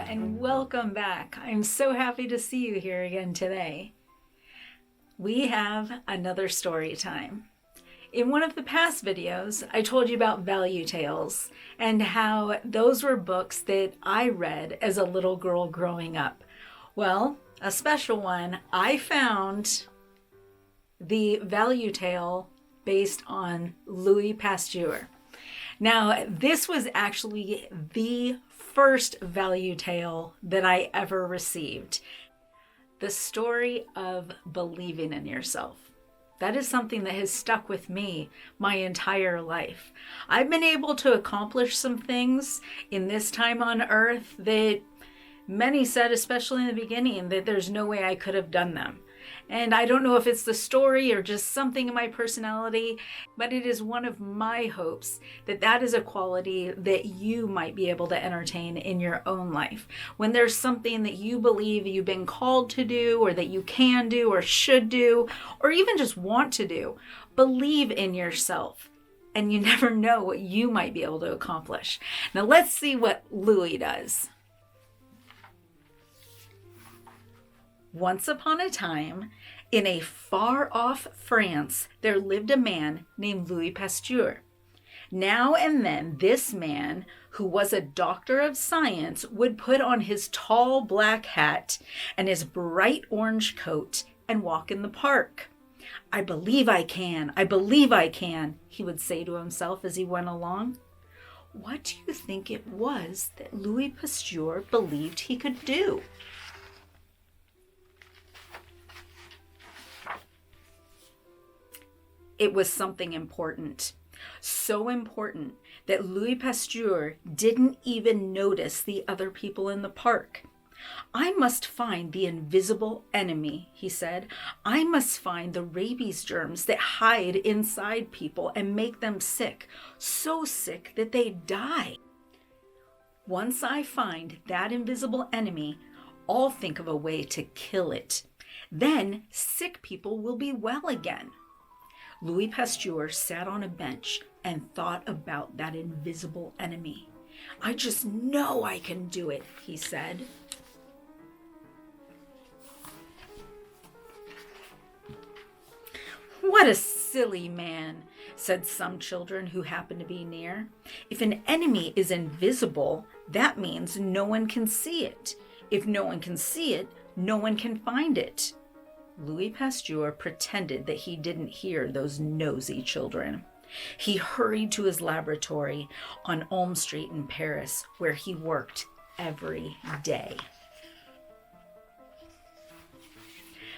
and welcome back. I'm so happy to see you here again today. We have another story time. In one of the past videos, I told you about ValueTales and how those were books that I read as a little girl growing up. Well, a special one, I found the ValueTale based on Louis Pasteur. Now, this was actually the first ValueTale that I ever received. The story of believing in yourself. That is something that has stuck with me my entire life. I've been able to accomplish some things in this time on earth that many said, especially in the beginning, that there's no way I could have done them. And I don't know if it's the story or just something in my personality, but it is one of my hopes that that is a quality that you might be able to entertain in your own life. When there's something that you believe you've been called to do, or that you can do, or should do, or even just want to do, believe in yourself. And you never know what you might be able to accomplish. Now let's see what Louis does. Once upon a time, in a far-off France, there lived a man named Louis Pasteur. Now and then, this man, who was a doctor of science, would put on his tall black hat and his bright orange coat and walk in the park. "I believe I can, I believe I can," he would say to himself as he went along. What do you think it was that Louis Pasteur believed he could do? It was something important. So important that Louis Pasteur didn't even notice the other people in the park. "I must find the invisible enemy," he said. "I must find the rabies germs that hide inside people and make them sick, so sick that they die. Once I find that invisible enemy, I'll think of a way to kill it. Then sick people will be well again." Louis Pasteur sat on a bench and thought about that invisible enemy. "I just know I can do it," he said. "What a silly man," said some children who happened to be near. "If an enemy is invisible, that means no one can see it. If no one can see it, no one can find it." Louis Pasteur pretended that he didn't hear those nosy children. He hurried to his laboratory on Ulm Street in Paris, where he worked every day.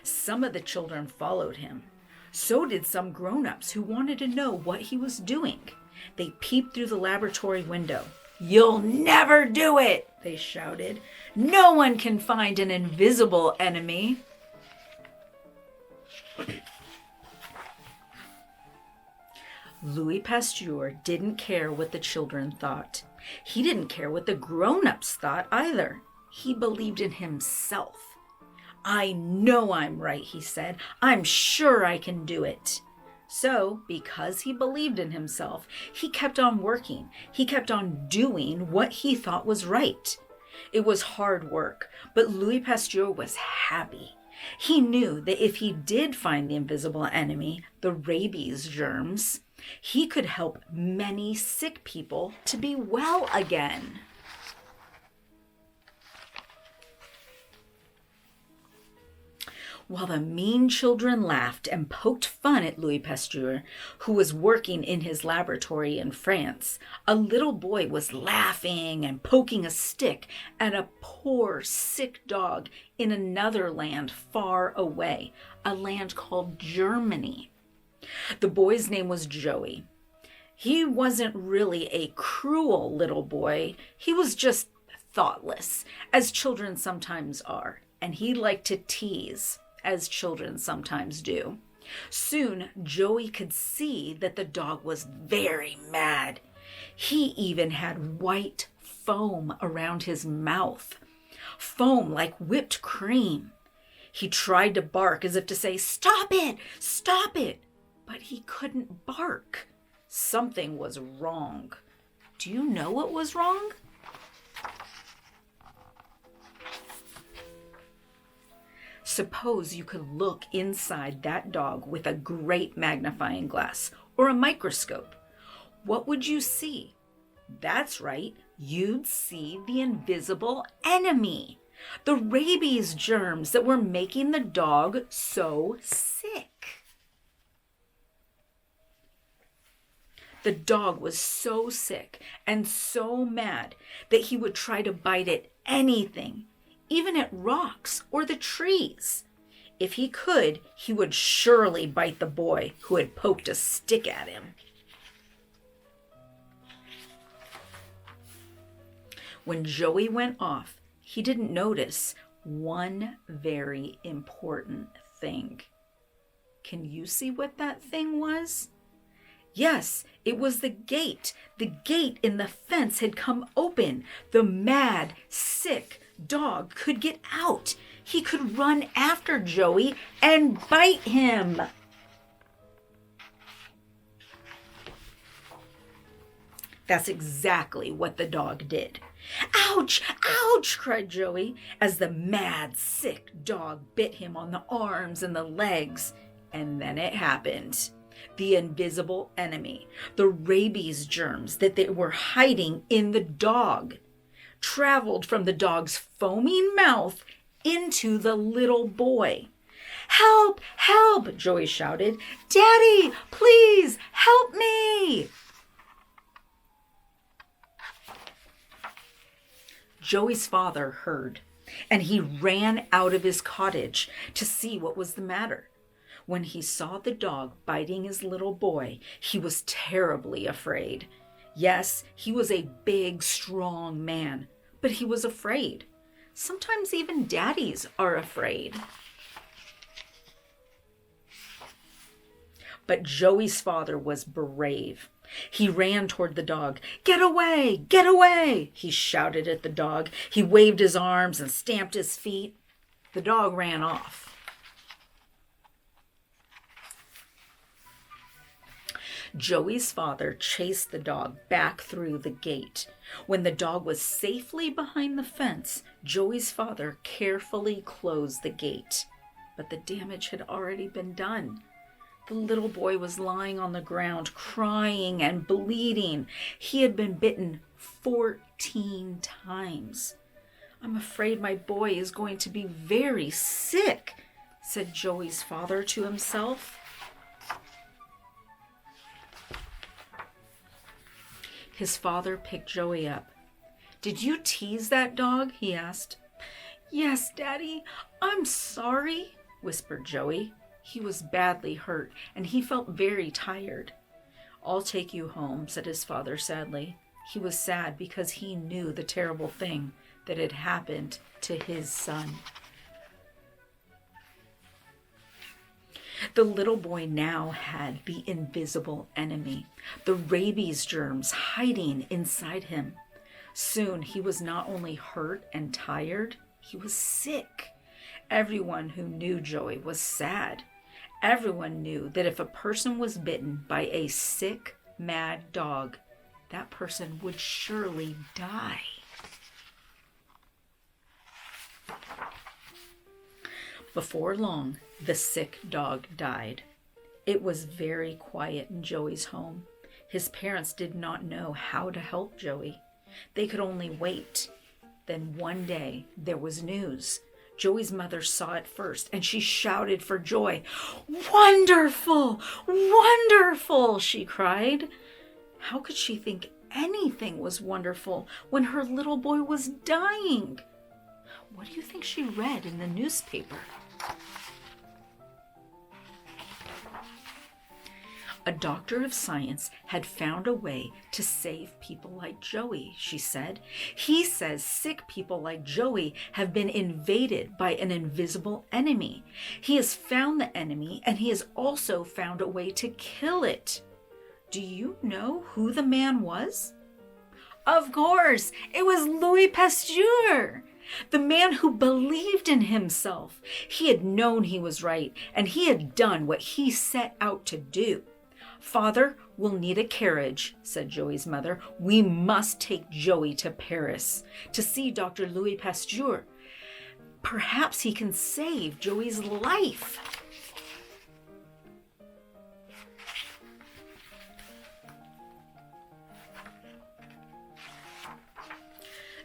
Some of the children followed him. So did some grown-ups who wanted to know what he was doing. They peeped through the laboratory window. "You'll never do it," they shouted. "No one can find an invisible enemy." Louis Pasteur didn't care what the children thought. He didn't care what the grown-ups thought either. He believed in himself. "I know I'm right," he said. "I'm sure I can do it." So, because he believed in himself, he kept on working. He kept on doing what he thought was right. It was hard work, but Louis Pasteur was happy. He knew that if he did find the invisible enemy, the rabies germs, he could help many sick people to be well again. While the mean children laughed and poked fun at Louis Pasteur, who was working in his laboratory in France, a little boy was laughing and poking a stick at a poor, sick dog in another land far away, a land called Germany. The boy's name was Joey. He wasn't really a cruel little boy. He was just thoughtless, as children sometimes are, and he liked to tease, as children sometimes do. Soon, Joey could see that the dog was very mad. He even had white foam around his mouth, foam like whipped cream. He tried to bark as if to say, "Stop it, stop it," but he couldn't bark. Something was wrong. Do you know what was wrong? Suppose you could look inside that dog with a great magnifying glass or a microscope. What would you see? That's right, you'd see the invisible enemy. The rabies germs that were making the dog so sick. The dog was so sick and so mad that he would try to bite at anything, even at rocks or the trees. If he could, he would surely bite the boy who had poked a stick at him. When Joey went off, he didn't notice one very important thing. Can you see what that thing was? Yes, it was the gate. The gate in the fence had come open. The mad, sick dog could get out. He could run after Joey and bite him. That's exactly what the dog did. Ouch! Ouch! Cried Joey as the mad, sick dog bit him on the arms and the legs. And then it happened. The invisible enemy, the rabies germs that they were hiding in the dog, traveled from the dog's foaming mouth into the little boy. Help! Help! Joey shouted. Daddy, please help me! Joey's father heard, and he ran out of his cottage to see what was the matter. When he saw the dog biting his little boy, he was terribly afraid. Yes, he was a big, strong man, but he was afraid. Sometimes even daddies are afraid. But Joey's father was brave. He ran toward the dog. Get away! Get away! He shouted at the dog. He waved his arms and stamped his feet. The dog ran off. Joey's father chased the dog back through the gate. When the dog was safely behind the fence, Joey's father carefully closed the gate. But the damage had already been done. The little boy was lying on the ground, crying and bleeding. He had been bitten 14 times. I'm afraid my boy is going to be very sick, said Joey's father to himself. His father picked Joey up. Did you tease that dog? He asked. Yes, Daddy. I'm sorry, whispered Joey. He was badly hurt, and he felt very tired. I'll take you home, said his father sadly. He was sad because he knew the terrible thing that had happened to his son. The little boy now had the invisible enemy, the rabies germs hiding inside him. Soon he was not only hurt and tired, he was sick. Everyone who knew Joey was sad. Everyone knew that if a person was bitten by a sick, mad dog, that person would surely die. Before long, the sick dog died. It was very quiet in Joey's home. His parents did not know how to help Joey. They could only wait. Then one day, there was news. Joey's mother saw it first, and she shouted for joy. Wonderful! Wonderful! She cried. How could she think anything was wonderful when her little boy was dying? What do you think she read in the newspaper? A doctor of science had found a way to save people like Joey, she said. He says sick people like Joey have been invaded by an invisible enemy. He has found the enemy, and he has also found a way to kill it. Do you know who the man was? Of course, it was Louis Pasteur. The man who believed in himself. He had known he was right, and he had done what he set out to do. Father, we'll need a carriage, said Joey's mother. We must take Joey to Paris to see Dr. Louis Pasteur. Perhaps he can save Joey's life.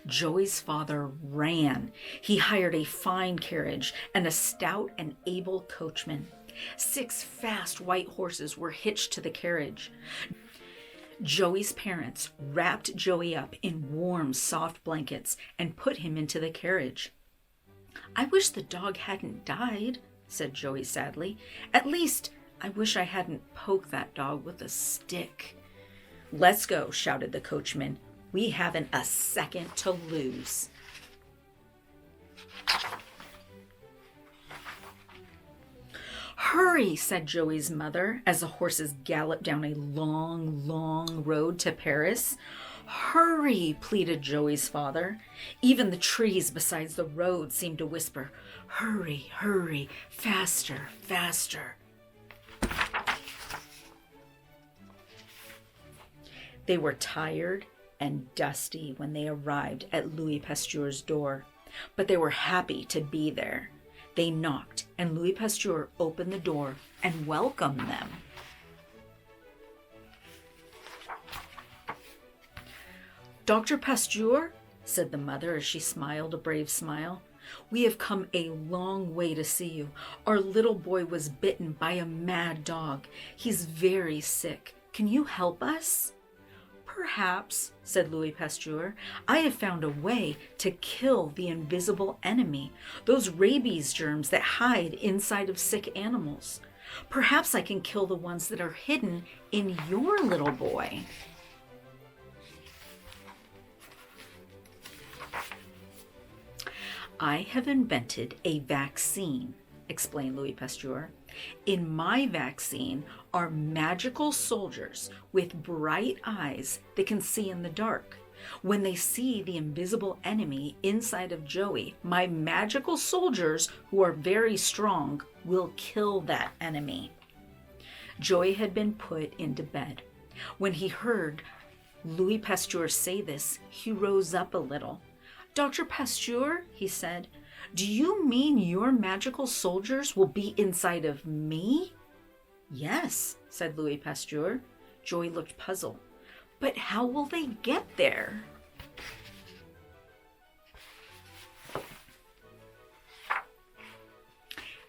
Joey's father ran. He hired a fine carriage and a stout and able coachman. 6 fast white horses were hitched to the carriage. Joey's parents wrapped Joey up in warm, soft blankets and put him into the carriage. "I wish the dog hadn't died," said Joey sadly. "At least, I wish I hadn't poked that dog with a stick." "Let's go," shouted the coachman. "We haven't a second to lose." "Hurry," said Joey's mother as the horses galloped down a long, long road to Paris. "Hurry," pleaded Joey's father. Even the trees beside the road seemed to whisper, "Hurry, hurry, faster, faster." They were tired and dusty when they arrived at Louis Pasteur's door, but they were happy to be there. They knocked, and Louis Pasteur opened the door and welcomed them. "Dr. Pasteur," said the mother as she smiled a brave smile, "we have come a long way to see you. Our little boy was bitten by a mad dog. He's very sick. Can you help us?" "Perhaps," said Louis Pasteur. "I have found a way to kill the invisible enemy, those rabies germs that hide inside of sick animals. Perhaps I can kill the ones that are hidden in your little boy." "I have invented a vaccine," explained Louis Pasteur. "In my vaccine are magical soldiers with bright eyes that can see in the dark. When they see the invisible enemy inside of Joey, my magical soldiers, who are very strong, will kill that enemy." Joey had been put into bed. When he heard Louis Pasteur say this, he rose up a little. "Dr. Pasteur," he said, "do you mean your magical soldiers will be inside of me?" "Yes," said Louis Pasteur. Joey looked puzzled. "But how will they get there?"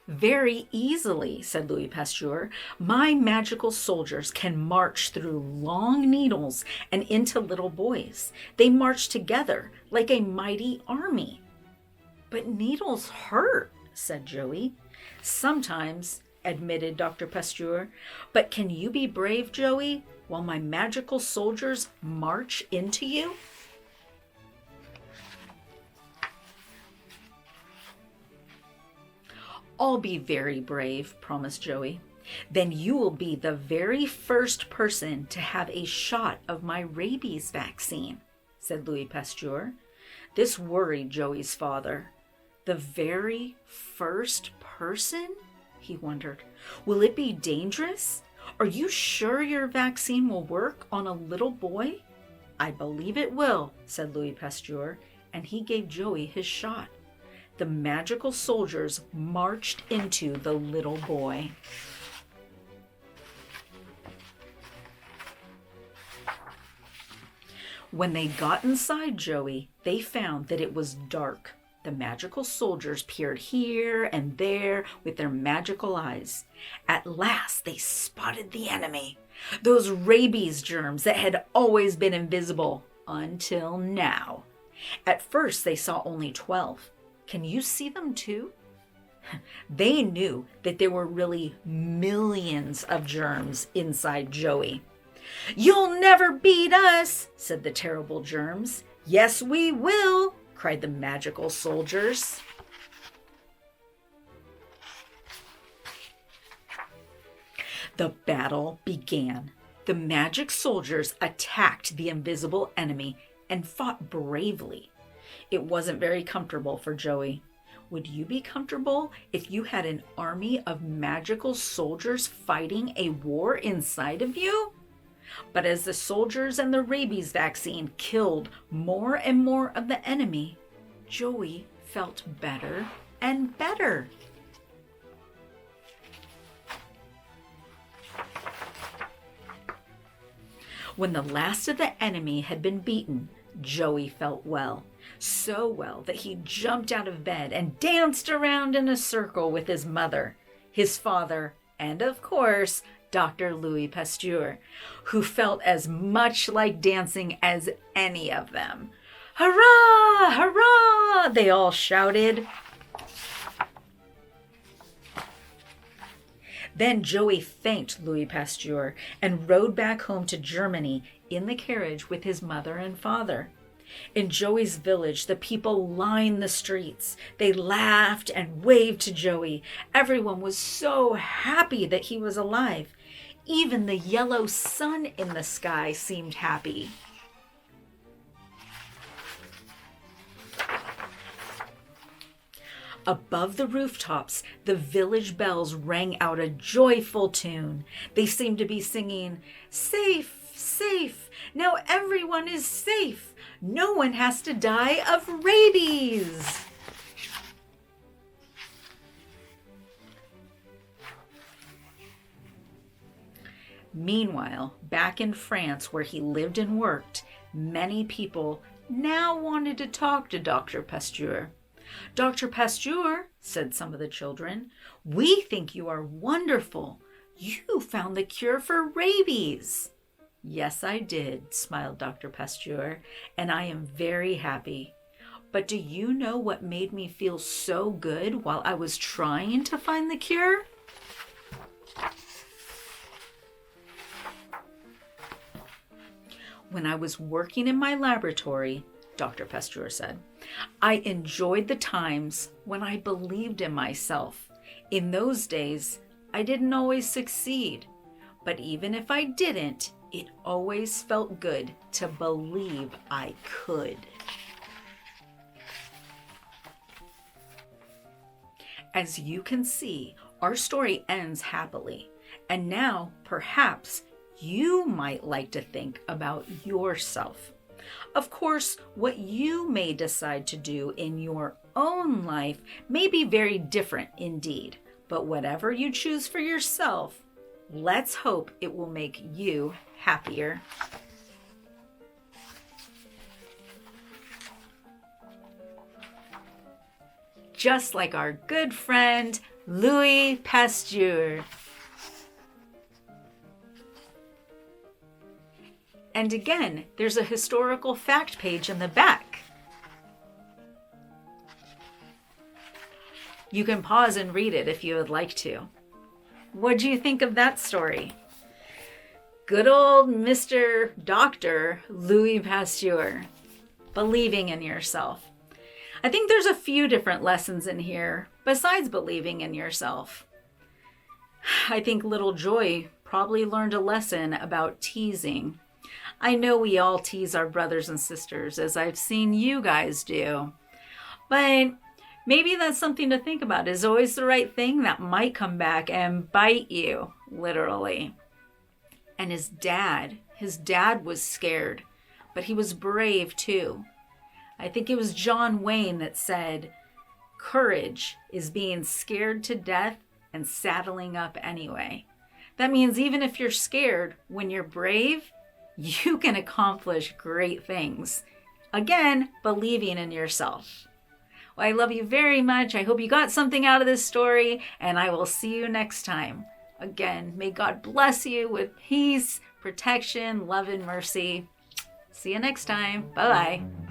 "Very easily," said Louis Pasteur. "My magical soldiers can march through long needles and into little boys. They march together like a mighty army." "But needles hurt," said Joey. "Sometimes," admitted Dr. Pasteur. "But can you be brave, Joey, while my magical soldiers march into you?" "I'll be very brave," promised Joey. "Then you will be the very first person to have a shot of my rabies vaccine," said Louis Pasteur. This worried Joey's father. "The very first person?" he wondered. "Will it be dangerous? Are you sure your vaccine will work on a little boy?" "I believe it will," said Louis Pasteur, and he gave Joey his shot. The magical soldiers marched into the little boy. When they got inside Joey, they found that it was dark. The magical soldiers peered here and there with their magical eyes. At last, they spotted the enemy, those rabies germs that had always been invisible until now. At first, they saw only 12. Can you see them too? They knew that there were really millions of germs inside Joey. "You'll never beat us," said the terrible germs. "Yes, we will," cried the magical soldiers. The battle began. The magic soldiers attacked the invisible enemy and fought bravely. It wasn't very comfortable for Joey. Would you be comfortable if you had an army of magical soldiers fighting a war inside of you? But as the soldiers and the rabies vaccine killed more and more of the enemy, Joey felt better and better. When the last of the enemy had been beaten, Joey felt well. So well that he jumped out of bed and danced around in a circle with his mother, his father, and of course, Dr. Louis Pasteur, who felt as much like dancing as any of them. Hurrah! Hurrah! They all shouted. Then Joey thanked Louis Pasteur and rode back home to Germany in the carriage with his mother and father. In Joey's village, the people lined the streets. They laughed and waved to Joey. Everyone was so happy that he was alive. Even the yellow sun in the sky seemed happy. Above the rooftops, the village bells rang out a joyful tune. They seemed to be singing, "Safe, safe, now everyone is safe. No one has to die of rabies." Meanwhile, back in France where he lived and worked, many people now wanted to talk to Dr. Pasteur. "Dr. Pasteur," said some of the children, "we think you are wonderful. You found the cure for rabies." "Yes, I did," smiled Dr. Pasteur, "and I am very happy. But do you know what made me feel so good while I was trying to find the cure?" "When I was working in my laboratory," Dr. Pasteur said, "I enjoyed the times when I believed in myself. In those days, I didn't always succeed. But even if I didn't, it always felt good to believe I could." As you can see, our story ends happily. And now, perhaps, you might like to think about yourself. Of course, what you may decide to do in your own life may be very different indeed. But whatever you choose for yourself, let's hope it will make you happier. Just like our good friend, Louis Pasteur. And again, there's a historical fact page in the back. You can pause and read it if you would like to. What do you think of that story? Good old Mr. Dr. Louis Pasteur, believing in yourself. I think there's a few different lessons in here besides believing in yourself. I think little Joy probably learned a lesson about teasing. I know we all tease our brothers and sisters, as I've seen you guys do. But maybe that's something to think about. Is always the right thing that might come back and bite you, literally. And his dad was scared, but he was brave too. I think it was John Wayne that said, "Courage is being scared to death and saddling up anyway." That means even if you're scared, when you're brave, you can accomplish great things. Again, believing in yourself. Well, I love you very much. I hope you got something out of this story, and I will see you next time. Again, may God bless you with peace, protection, love, and mercy. See you next time. Bye-bye.